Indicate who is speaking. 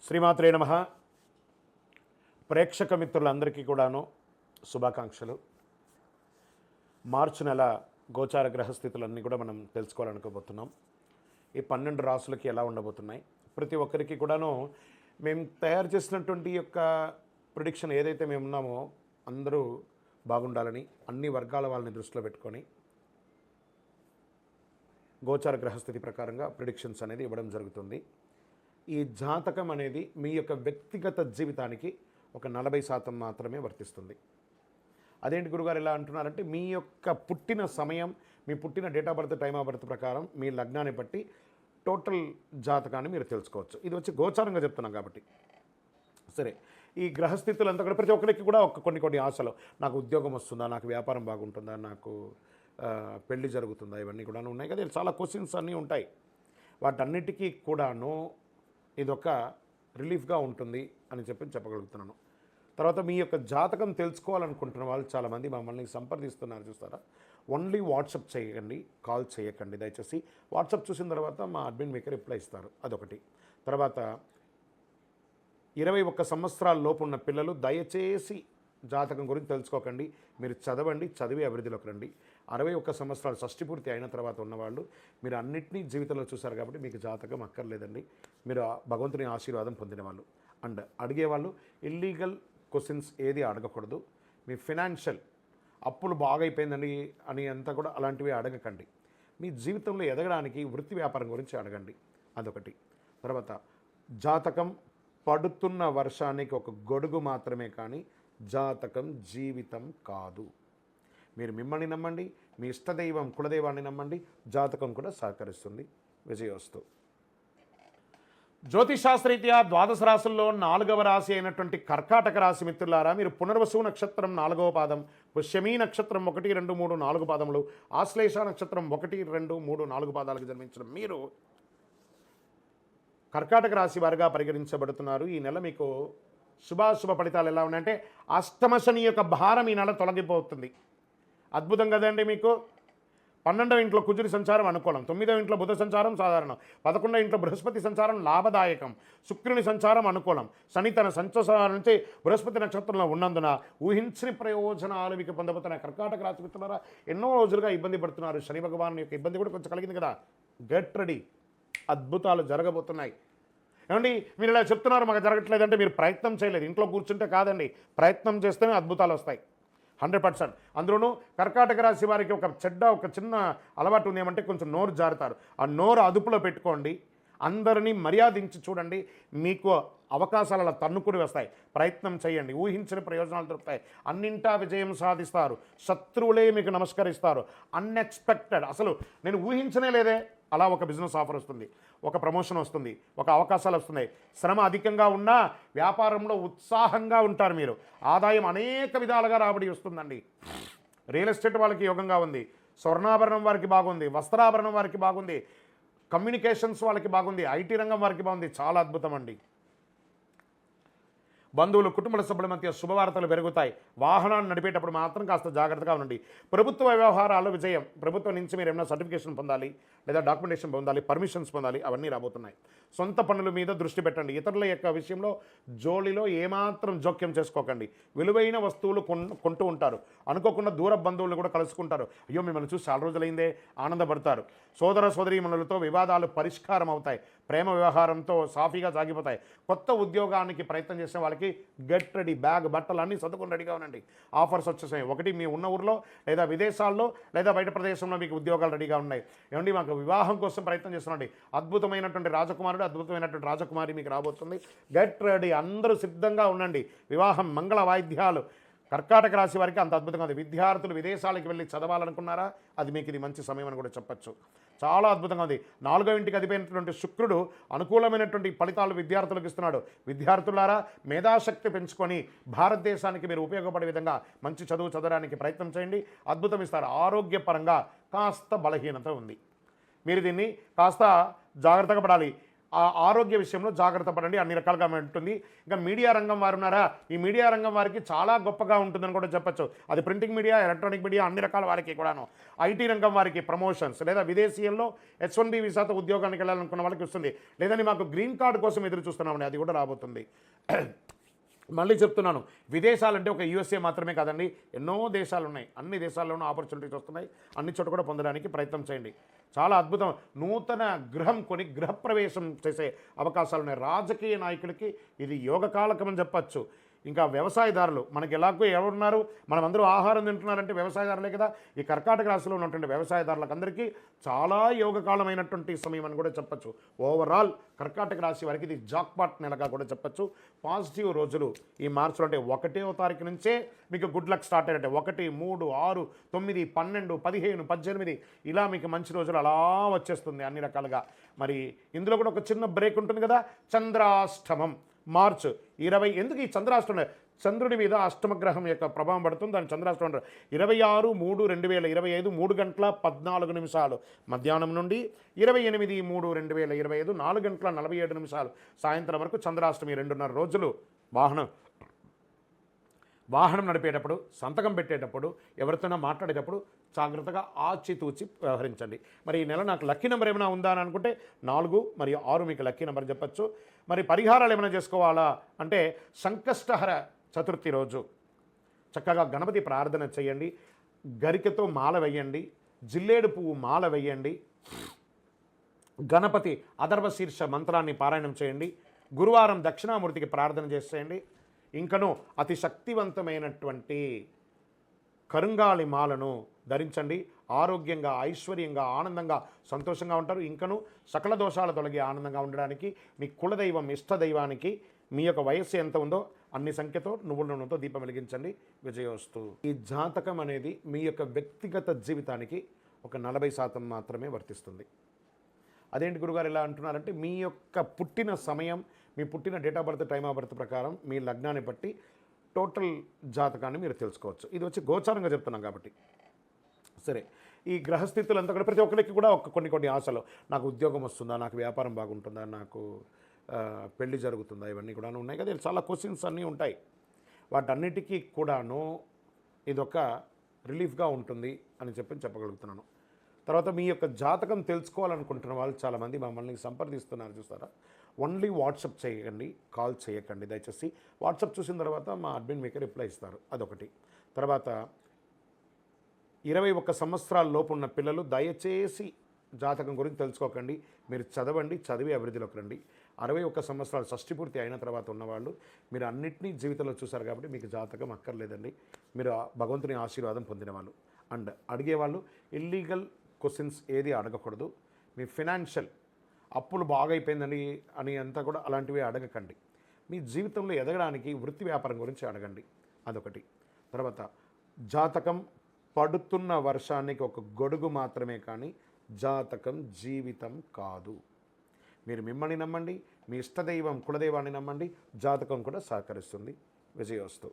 Speaker 1: శ్రీమాత్రే నమః. ప్రేక్షక మిత్రులందరికీ కూడాను శుభాకాంక్షలు. మార్చి నెల గోచార గ్రహస్థితులన్నీ కూడా మనం తెలుసుకోవాలనుకోబోతున్నాం. ఈ 12 రాసులకి ఎలా ఉండబోతున్నాయి, ప్రతి ఒక్కరికి కూడాను మేము తయారు చేసినటువంటి యొక్క ప్రిడిక్షన్ ఏదైతే మేము ఉన్నామో అందరూ బాగుండాలని అన్ని వర్గాల వాళ్ళని దృష్టిలో పెట్టుకొని గోచార గ్రహస్థితి ప్రకారంగా ప్రిడిక్షన్స్ అనేది ఇవ్వడం జరుగుతుంది. ఈ జాతకం అనేది మీ యొక్క వ్యక్తిగత జీవితానికి ఒక 40% మాత్రమే వర్తిస్తుంది. అదేంటి గురుగారు ఎలా అంటున్నారంటే, మీ యొక్క పుట్టిన సమయం, మీ పుట్టిన date of birth, time of birth ప్రకారం మీ లగ్నాన్ని బట్టి టోటల్ జాతకాన్ని మీరు తెలుసుకోవచ్చు. ఇది వచ్చి గోచారంగా చెప్తున్నాం కాబట్టి. సరే, ఈ గ్రహస్థితులంతా కూడా ప్రతి ఒక్కరికి కూడా కొన్ని ఆశలు, నాకు ఉద్యోగం వస్తుందా, నాకు వ్యాపారం బాగుంటుందా, నాకు పెళ్లి జరుగుతుందా, ఇవన్నీ కూడా ఉన్నాయి కదా. చాలా క్వశ్చన్స్ అన్నీ ఉంటాయి. వాటన్నిటికీ కూడాను ఇదొక రిలీఫ్గా ఉంటుంది అని చెప్పగలుగుతున్నాను. తర్వాత మీ యొక్క జాతకం తెలుసుకోవాలనుకుంటున్న వాళ్ళు చాలామంది మమ్మల్ని సంప్రదిస్తున్నారు, చూస్తారా. ఓన్లీ వాట్సాప్ చేయకండి, కాల్ చేయకండి దయచేసి. వాట్సాప్ చూసిన తర్వాత మా అడ్మిన్ మీకు రిప్లై ఇస్తారు, అదొకటి. తర్వాత 21 సంవత్సరాల లోపు ఉన్న పిల్లలు దయచేసి జాతకం గురించి తెలుసుకోకండి. మీరు చదవండి, చదివి అభివృద్ధిలోకి రండి. 61 సంవత్సరాలు షష్టి పూర్తి అయిన తర్వాత ఉన్నవాళ్ళు మీరు అన్నింటినీ జీవితంలో చూశారు కాబట్టి మీకు జాతకం అక్కర్లేదండి. మీరు భగవంతుని ఆశీర్వాదం పొందిన వాళ్ళు. అండ్ అడిగేవాళ్ళు ఇల్లీగల్ క్వశ్చన్స్ ఏది అడగకూడదు. మీ ఫినాన్షియల్ అప్పులు బాగైపోయిందండి అని అంతా కూడా అలాంటివి అడగకండి. మీ జీవితంలో ఎదగడానికి వృత్తి వ్యాపారం గురించి అడగండి, అదొకటి. తర్వాత జాతకం పడుతున్న వర్షానికి ఒక గొడుగు మాత్రమే, కానీ జాతకం జీవితం కాదు. మీరు మిమ్మల్ని నమ్మండి, మీ ఇష్టదైవం కులదైవాన్ని నమ్మండి, జాతకం కూడా సహకరిస్తుంది. విజయోస్తు. జ్యోతిషాస్త్రరీత్యా ద్వాదశ రాశుల్లో 4వ రాశి అయినటువంటి కర్కాటక రాశి మిత్రులారా, మీరు పునర్వసు నక్షత్రం 4వ పాదం, పుష్యమీ నక్షత్రం 1, 2, 3, 4 పాదములు, ఆశ్లేష నక్షత్రం 1, 2, 3, 4 పాదాలకు జన్మించిన మీరు కర్కాటక రాశి వారిగా పరిగణించబడుతున్నారు. ఈ నెల మీకు శుభాశుభ ఫలితాలు ఎలా ఉన్నాయంటే, అష్టమ శని యొక్క భారం ఈ నెల తొలగిపోతుంది. అద్భుతం కదండి. మీకు 12వ ఇంట్లో కుజుడి సంచారం అనుకూలం, 9వ ఇంట్లో బుధ సంచారం సాధారణం, 11వ ఇంట్లో బృహస్పతి సంచారం లాభదాయకం, శుక్రుని సంచారం అనుకూలం. శని తన సంచారం నుంచి బృహస్పతి నక్షత్రంలో ఉన్నందున ఊహించని ప్రయోజనాలు మీకు పొందబోతున్న కర్కాటక రాశి మిత్రులారా, ఎన్నో రోజులుగా ఇబ్బంది పడుతున్నారు. శని భగవాన్ యొక్క ఇబ్బంది కూడా కొంచెం కలిగింది కదా. గెట్ రెడీ, అద్భుతాలు జరగబోతున్నాయి. ఏమండి మీరు ఇలా చెప్తున్నారు మాకు జరగట్లేదంటే మీరు ప్రయత్నం చేయలేదు. ఇంట్లో కూర్చుంటే కాదండి, ప్రయత్నం చేస్తేనే అద్భుతాలు వస్తాయి 100%. అందులోనూ కర్కాటక రాశి వారికి ఒక చిన్న అలవాటు ఉంది, ఏమంటే కొంచెం నోరు జారుతారు. ఆ నోరు అదుపులో పెట్టుకోండి, అందరినీ మర్యాదించి చూడండి. మీకు అవకాశాలు అలా తన్నుకుని వస్తాయి. ప్రయత్నం చేయండి, ఊహించిన ప్రయోజనాలు దొరుకుతాయి. అన్నింటా విజయం సాధిస్తారు. శత్రువులే మీకు నమస్కరిస్తారు. అన్ఎక్స్పెక్టెడ్, అసలు నేను ఊహించనే లేదే, అలా ఒక బిజినెస్ ఆఫర్ వస్తుంది, ఒక ప్రమోషన్ వస్తుంది, ఒక అవకాశాలు వస్తున్నాయి. శ్రమ అధికంగా ఉన్నా వ్యాపారంలో ఉత్సాహంగా ఉంటారు మీరు. ఆదాయం అనేక విధాలుగా రాబడి వస్తుందండి. రియల్ ఎస్టేట్ వాళ్ళకి యోగంగా ఉంది, స్వర్ణాభరణం వారికి బాగుంది, వస్త్రాభరణం వారికి బాగుంది, కమ్యూనికేషన్స్ వాళ్ళకి బాగుంది, ఐటీ రంగం వారికి బాగుంది. చాలా అద్భుతం అండి. బంధువులు, కుటుంబ సభ్యుల మధ్య శుభవార్తలు పెరుగుతాయి. వాహనాన్ని నడిపేటప్పుడు మాత్రం కాస్త జాగ్రత్తగా ఉండండి. ప్రభుత్వ వ్యవహారాల్లో విజయం. ప్రభుత్వం నుంచి మీరు ఏమైనా సర్టిఫికేషన్ పొందాలి, లేదా డాక్యుమెంటేషన్ పొందాలి, పర్మిషన్స్ పొందాలి, అవన్నీ రాబోతున్నాయి. సొంత పనుల మీద దృష్టి పెట్టండి. ఇతరుల యొక్క విషయంలో జోలిలో ఏమాత్రం జోక్యం చేసుకోకండి. విలువైన వస్తువులు కొంటూ ఉంటారు. అనుకోకుండా దూర బంధువులు కూడా కలుసుకుంటారు. అయ్యో మిమ్మల్ని చూసి చాలా రోజులైందే, ఆనందపడతారు. సోదర సోదరీమణులతో వివాదాలు పరిష్కారం అవుతాయి. ప్రేమ వ్యవహారంతో సాఫీగా సాగిపోతాయి. కొత్త ఉద్యోగానికి ప్రయత్నం చేసే వాళ్ళకి గెట్ రెడీ, బ్యాగ్ బట్టలు అన్నీ సర్దుకొని రెడీగా ఉండండి. ఆఫర్స్ వచ్చేసాయి. ఒకటి మీ ఉన్న ఊరిలో, లేదా విదేశాల్లో, లేదా బయట ప్రదేశంలో మీకు ఉద్యోగాలు రెడీగా ఉన్నాయి. ఏమండి మాకు వివాహం కోసం ప్రయత్నం చేస్తున్నాండి, అద్భుతమైనటువంటి రాజకుమారుడు, అద్భుతమైనటువంటి రాజకుమారి మీకు రాబోతుంది. గెట్ రెడీ, అందరూ సిద్ధంగా ఉండండి. వివాహం, మంగళ వాయిద్యాలు. కర్కాటక రాశి వారికి అంత అద్భుతంగా ఉంది. విద్యార్థులు విదేశాలకు వెళ్ళి చదవాలనుకున్నారా, అది మీకు ఇది మంచి సమయం అని కూడా చెప్పచ్చు. చాలా అద్భుతంగా ఉంది. 4వ ఇంటికి అధిపైనటువంటి శుక్రుడు అనుకూలమైనటువంటి ఫలితాలు విద్యార్థులకు ఇస్తున్నాడు. విద్యార్థులారా, మేధాశక్తి పెంచుకొని భారతదేశానికి మీరు ఉపయోగపడే విధంగా మంచి చదువు చదవడానికి ప్రయత్నం చేయండి. అద్భుతం ఇస్తారు. ఆరోగ్యపరంగా కాస్త బలహీనత ఉంది, మీరు దీన్ని కాస్త జాగ్రత్తగా పడాలి. ఆ ఆరోగ్య విషయంలో జాగ్రత్త పడండి, అన్ని రకాలుగా ఉంటుంది. ఇంకా మీడియా రంగం వారు ఉన్నారా, ఈ మీడియా రంగం వారికి చాలా గొప్పగా ఉంటుందని కూడా చెప్పచ్చు. అది ప్రింటింగ్ మీడియా, ఎలక్ట్రానిక్ మీడియా, అన్ని రకాల వారికి కూడాను. ఐటీ రంగం వారికి ప్రమోషన్స్, లేదా విదేశీయంలో H1B వీసాతో ఉద్యోగానికి వెళ్ళాలనుకున్న వాళ్ళకి వస్తుంది. లేదని మాకు గ్రీన్ కార్డు కోసం ఎదురు చూస్తున్నామని, అది కూడా రాబోతుంది. మళ్ళీ చెప్తున్నాను, విదేశాలంటే ఒక USA మాత్రమే కాదండి, ఎన్నో దేశాలు ఉన్నాయి. అన్ని దేశాల్లోనూ ఆపర్చునిటీస్ వస్తున్నాయి. అన్ని చోట కూడా పొందడానికి ప్రయత్నం చేయండి. చాలా అద్భుతం. నూతన గృహం కొని గృహప్రవేశం చేసే అవకాశాలు ఉన్నాయి. రాజకీయ నాయకులకి ఇది యోగకాలకం అని చెప్పచ్చు. ఇంకా వ్యవసాయదారులు, మనకి ఎలాగో ఎవరున్నారు, మనమందరూ ఆహారం తింటున్నారంటే వ్యవసాయదారులే కదా. ఈ కర్కాటక రాశిలో ఉన్నటువంటి వ్యవసాయదారులకు అందరికీ చాలా యోగకాలమైనటువంటి సమయం అని కూడా చెప్పచ్చు. ఓవరాల్ కర్కాటక రాశి వారికి ఇది జాక్పాట్ నెలగా కూడా చెప్పచ్చు. పాజిటివ్ రోజులు ఈ మార్చిలో, అంటే 1వ తారీఖు నుంచే మీకు గుడ్ లక్ స్టార్ట్ అయ్యారంటే 1, 3, 6, 9, 12, 15, 18 ఇలా మీకు మంచి రోజులు అలా వచ్చేస్తుంది అన్ని రకాలుగా. మరి ఇందులో కూడా ఒక చిన్న బ్రేక్ ఉంటుంది కదా, చంద్రాష్టమం మార్చ్ 20. ఎందుకు ఈ చంద్రాష్టమం? చంద్రుడి మీద అష్టమగ్రహం యొక్క ప్రభావం పడుతుంది. దాని చంద్రాష్టమం 26/3/2025 3:14 మధ్యాహ్నం నుండి 28/3/2025 4:47 సాయంత్రం వరకు చంద్రాష్టమి. 2.5 రోజులు వాహనం నడిపేటప్పుడు, సంతకం పెట్టేటప్పుడు, ఎవరితోనో మాట్లాడేటప్పుడు జాగ్రత్తగా ఆచితూచి వ్యవహరించండి. మరి ఈ నెల నాకు లక్కీ నెంబర్ ఏమైనా ఉందా అని అనుకుంటే 4 మరియు 6 మీకు లక్కీ నెంబర్ చెప్పచ్చు. మరి పరిహారాలు ఏమైనా చేసుకోవాలా అంటే సంకష్టహర చతుర్థి రోజు చక్కగా గణపతి ప్రార్థన చేయండి, గరికతో మాల వేయండి, జిల్లేడు పువ్వు మాల వేయండి, గణపతి అథర్వశీర్ష మంత్రాన్ని పారాయణం చేయండి, గురువారం దక్షిణామూర్తికి ప్రార్థన చేసేయండి. ఇంకనూ అతి శక్తివంతమైనటువంటి కరుంగాళి మాలను ధరించండి. ఆరోగ్యంగా, ఐశ్వర్యంగా, ఆనందంగా, సంతోషంగా ఉంటారు. ఇంకనూ సకల దోషాలు తొలగి ఆనందంగా ఉండడానికి మీ కులదైవం, ఇష్టదైవానికి మీ యొక్క వయస్సు ఎంత ఉందో అన్ని సంఖ్యతో నువ్వుల నూనెతో దీపం వెలిగించండి. విజయోస్తు. ఈ జాతకం అనేది మీ యొక్క వ్యక్తిగత జీవితానికి ఒక 40% మాత్రమే వర్తిస్తుంది. అదేంటి గురుగారు ఇలా అంటున్నారంటే, మీ యొక్క పుట్టిన సమయం, మీ పుట్టిన date of birth, time of birth ప్రకారం మీ లగ్నాన్ని బట్టి టోటల్ జాతకాన్ని మీరు తెలుసుకోవచ్చు. ఇది వచ్చి గోచారంగా చెప్తున్నాం కాబట్టి. సరే, ఈ గ్రహస్థితులంతా కూడా ప్రతి ఒక్కరికి కూడా కొన్ని ఆశలు, నాకు ఉద్యోగం వస్తుందా, నాకు వ్యాపారం బాగుంటుందా, నాకు పెళ్లి జరుగుతుందా, ఇవన్నీ కూడా ఉన్నాయి కదా. చాలా క్వశ్చన్స్ అన్నీ ఉంటాయి. వాటన్నిటికీ కూడాను ఇదొక రిలీఫ్గా ఉంటుంది అని చెప్పగలుగుతున్నాను. తర్వాత మీ యొక్క జాతకం తెలుసుకోవాలనుకుంటున్న వాళ్ళు చాలామంది మమ్మల్ని సంప్రదిస్తున్నారు, చూస్తారా. ఓన్లీ వాట్సాప్ చేయకండి, కాల్ చేయకండి దయచేసి. వాట్సాప్ చూసిన తర్వాత మా అడ్మిన్ మీకు రిప్లై ఇస్తారు, అదొకటి. తర్వాత 21 సంవత్సరాల లోపు ఉన్న పిల్లలు దయచేసి జాతకం గురించి తెలుసుకోకండి. మీరు చదవండి, చదివి అభివృద్ధిలోకి రండి. 61 సంవత్సరాలు షష్ఠి పూర్తి అయిన తర్వాత ఉన్నవాళ్ళు, మీరు అన్నింటినీ జీవితంలో చూశారు కాబట్టి మీకు జాతకం అక్కర్లేదండి. మీరు భగవంతుని ఆశీర్వాదం పొందిన వాళ్ళు. అండ్ అడిగేవాళ్ళు ఇల్లీగల్ క్వశ్చన్స్ ఏది అడగకూడదు. మీ ఫినాన్షియల్ అప్పులు బాగా అయిపోయిందని అని అంతా కూడా అలాంటివి అడగకండి. మీ జీవితంలో ఎదగడానికి వృత్తి వ్యాపారం గురించి అడగండి, అదొకటి. తర్వాత జాతకం పడుతున్న వర్షానికి ఒక గొడుగు మాత్రమే, కానీ జాతకం జీవితం కాదు. మీరు మిమ్మల్ని నమ్మండి, మీ ఇష్టదైవం కులదైవాన్ని నమ్మండి, జాతకం కూడా సహకరిస్తుంది. విజయోస్తు.